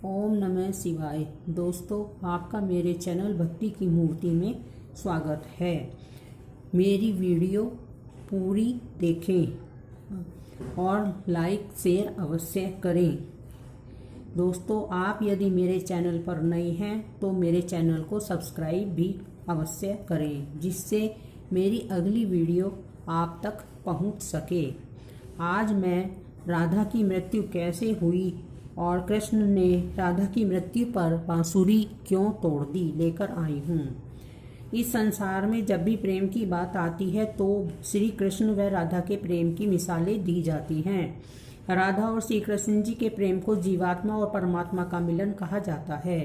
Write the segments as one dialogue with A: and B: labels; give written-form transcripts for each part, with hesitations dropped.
A: ओम नमः शिवाय। दोस्तों, आपका मेरे चैनल भक्ति की मूर्ति में स्वागत है। मेरी वीडियो पूरी देखें और लाइक शेयर अवश्य करें। दोस्तों, आप यदि मेरे चैनल पर नए हैं तो मेरे चैनल को सब्सक्राइब भी अवश्य करें, जिससे मेरी अगली वीडियो आप तक पहुंच सके। आज मैं राधा की मृत्यु कैसे हुई और कृष्ण ने राधा की मृत्यु पर बांसुरी क्यों तोड़ दी लेकर आई हूँ। इस संसार में जब भी प्रेम की बात आती है तो श्री कृष्ण व राधा के प्रेम की मिसालें दी जाती हैं। राधा और श्री कृष्ण जी के प्रेम को जीवात्मा और परमात्मा का मिलन कहा जाता है।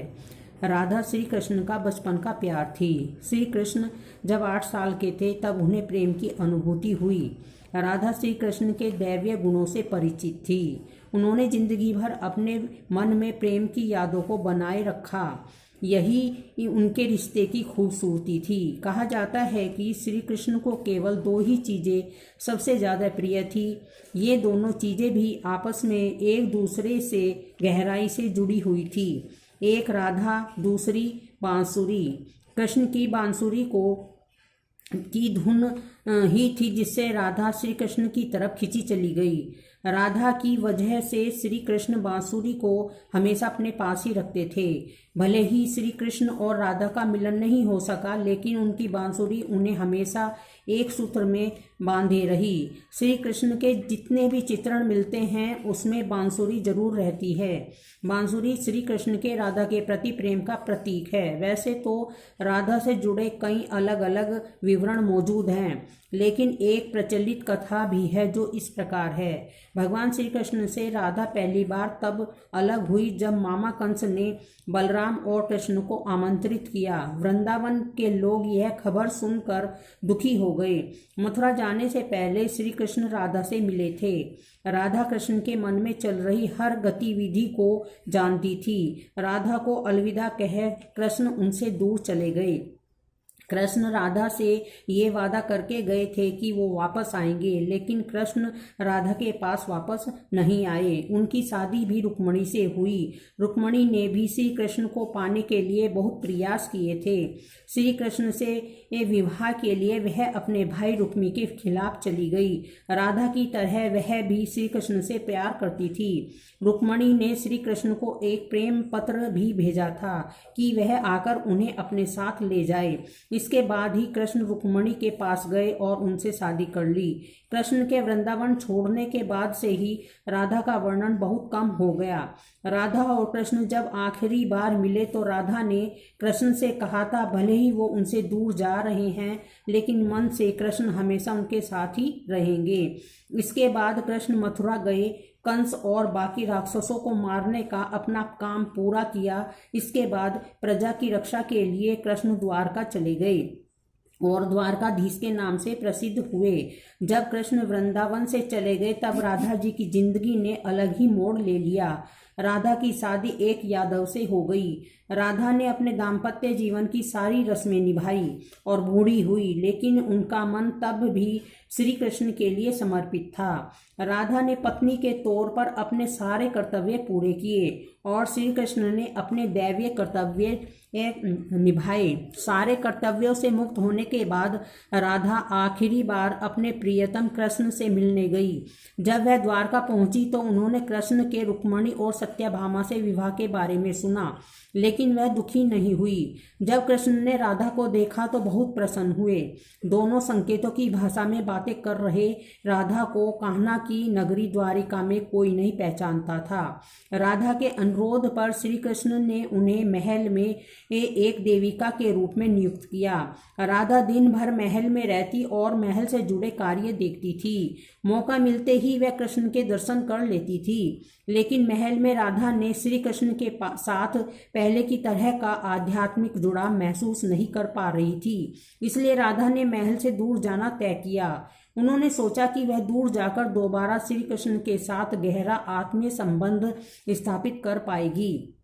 A: राधा श्री कृष्ण का बचपन का प्यार थी। श्री कृष्ण जब 8 साल के थे तब उन्हें प्रेम की अनुभूति हुई। राधा श्री कृष्ण के दैवीय गुणों से परिचित थी। उन्होंने जिंदगी भर अपने मन में प्रेम की यादों को बनाए रखा। यही उनके रिश्ते की खूबसूरती थी। कहा जाता है कि श्री कृष्ण को केवल 2 ही चीज़ें सबसे ज़्यादा प्रिय थी। ये दोनों चीज़ें भी आपस में एक दूसरे से गहराई से जुड़ी हुई थी। एक राधा, दूसरी बांसुरी। कृष्ण की बांसुरी की धुन ही थी जिससे राधा श्री कृष्ण की तरफ खिंची चली गई। राधा की वजह से श्री कृष्ण बांसुरी को हमेशा अपने पास ही रखते थे। भले ही श्री कृष्ण और राधा का मिलन नहीं हो सका, लेकिन उनकी बांसुरी उन्हें हमेशा एक सूत्र में बांधे रही। श्री कृष्ण के जितने भी चित्रण मिलते हैं उसमें बांसुरी जरूर रहती है। बांसुरी श्री कृष्ण के राधा के प्रति प्रेम का प्रतीक है। वैसे तो राधा से जुड़े कई अलग अलग विवरण मौजूद हैं, लेकिन एक प्रचलित कथा भी है जो इस प्रकार है। भगवान श्री कृष्ण से राधा पहली बार तब अलग हुई जब मामा कंस ने बलराम और कृष्ण को आमंत्रित किया। वृंदावन के लोग यह खबर सुनकर दुखी हो गए। मथुरा जाने से पहले श्री कृष्ण राधा से मिले थे। राधा कृष्ण के मन में चल रही हर गतिविधि को जानती थी। राधा को अलविदा कह कृष्ण उनसे दूर चले गए। कृष्ण राधा से ये वादा करके गए थे कि वो वापस आएंगे, लेकिन कृष्ण राधा के पास वापस नहीं आए। उनकी शादी भी रुक्मणी से हुई। रुक्मणी ने भी श्री कृष्ण को पाने के लिए बहुत प्रयास किए थे। श्री कृष्ण से विवाह के लिए वह अपने भाई रुक्मी के खिलाफ चली गई। राधा की तरह वह भी श्री कृष्ण से प्यार करती थी। रुक्मणी ने श्री कृष्ण को एक प्रेम पत्र भी भेजा था कि वह आकर उन्हें अपने साथ ले जाए। इसके बाद ही कृष्ण रुक्मणी के पास गए और उनसे शादी कर ली। कृष्ण के वृंदावन छोड़ने के बाद से ही राधा का वर्णन बहुत कम हो गया। राधा और कृष्ण जब आखिरी बार मिले तो राधा ने कृष्ण से कहा था, भले ही वो उनसे दूर जा रहे हैं, लेकिन मन से कृष्ण हमेशा उनके साथ ही रहेंगे। इसके बाद कृष्ण मथुरा गए। कंस और बाकी राक्षसों को मारने का अपना काम पूरा किया। इसके बाद प्रजा की रक्षा के लिए कृष्ण द्वारका चले गए और द्वारकाधीश के नाम से प्रसिद्ध हुए। जब कृष्ण वृंदावन से चले गए तब राधा जी की जिंदगी ने अलग ही मोड़ ले लिया। राधा की शादी एक यादव से हो गई। राधा ने अपने दाम्पत्य जीवन की सारी रस्में निभाई और बूढ़ी हुई, लेकिन उनका मन तब भी श्री कृष्ण के लिए समर्पित था। राधा ने पत्नी के तौर पर अपने सारे कर्तव्य पूरे किए और श्री कृष्ण ने अपने दैवीय कर्तव्य निभाए। सारे कर्तव्यों से मुक्त होने के बाद राधा आखिरी बार अपने प्रियतम कृष्ण से मिलने गई। जब वह द्वारका पहुंची तो उन्होंने कृष्ण के रुक्मणी और सत्यभामा से विवाह के बारे में सुना, लेकिन वह दुखी नहीं हुई। जब कृष्ण ने राधा को देखा तो बहुत प्रसन्न हुए। दोनों संकेतों की भाषा में बातें कर रहे। राधा को कान्हा की नगरी द्वारिका में कोई नहीं पहचानता था। राधा के अनुरोध पर श्री कृष्ण ने उन्हें महल में एक देविका के रूप में नियुक्त किया। राधा दिन भर महल में रहती और महल से जुड़े कार्य देखती थी। मौका मिलते ही वह कृष्ण के दर्शन कर लेती थी, लेकिन महल में राधा ने श्री कृष्ण के साथ पहले की तरह का आध्यात्मिक जुड़ाव महसूस नहीं कर पा रही थी। इसलिए राधा ने महल से दूर जाना तय किया। उन्होंने सोचा कि वह दूर जाकर दोबारा श्री कृष्ण के साथ गहरा आत्मीय संबंध स्थापित कर पाएगी।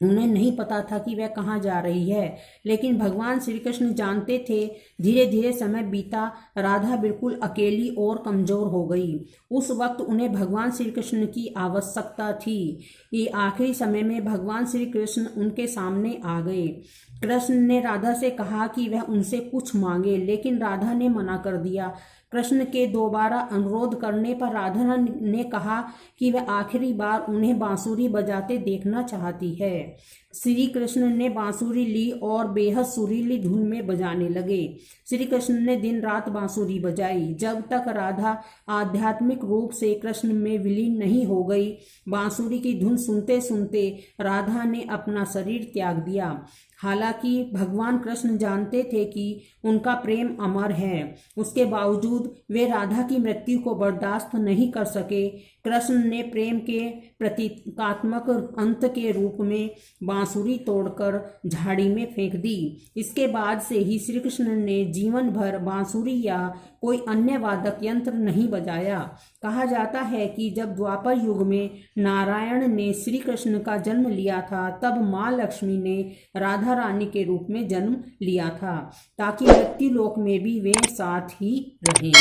A: उन्हें नहीं पता था कि वह कहाँ जा रही है, लेकिन भगवान श्री कृष्ण जानते थे। धीरे धीरे समय बीता, राधा बिल्कुल अकेली और कमजोर हो गई। उस वक्त उन्हें भगवान श्री कृष्ण की आवश्यकता थी। ये आखिरी समय में भगवान श्री कृष्ण उनके सामने आ गए। कृष्ण ने राधा से कहा कि वह उनसे कुछ मांगे, लेकिन राधा ने मना कर दिया। कृष्ण के दोबारा अनुरोध करने पर राधा ने कहा कि वह आखिरी बार उन्हें बांसुरी बजाते देखना चाहती है। श्री कृष्ण ने बांसुरी ली और बेहद सुरीली धुन में बजाने लगे। श्री कृष्ण ने दिन रात बांसुरी बजाई, जब तक राधा आध्यात्मिक रूप से कृष्ण में विलीन नहीं हो गई। बांसुरी की धुन सुनते सुनते राधा ने अपना शरीर त्याग दिया। हालांकि भगवान कृष्ण जानते थे कि उनका प्रेम अमर है, उसके बावजूद वे राधा की मृत्यु को बर्दाश्त नहीं कर सके। कृष्ण ने प्रेम के प्रतीकात्मक अंत के रूप में बांसुरी तोड़कर झाड़ी में फेंक दी। इसके बाद से ही श्री कृष्ण ने जीवन भर बांसुरी या कोई अन्य वादक यंत्र नहीं बजाया। कहा जाता है कि जब द्वापर युग में नारायण ने श्री कृष्ण का जन्म लिया था, तब माँ लक्ष्मी ने राधा रानी के रूप में जन्म लिया था, ताकि मृत्यु लोक में भी वे साथ ही रहें।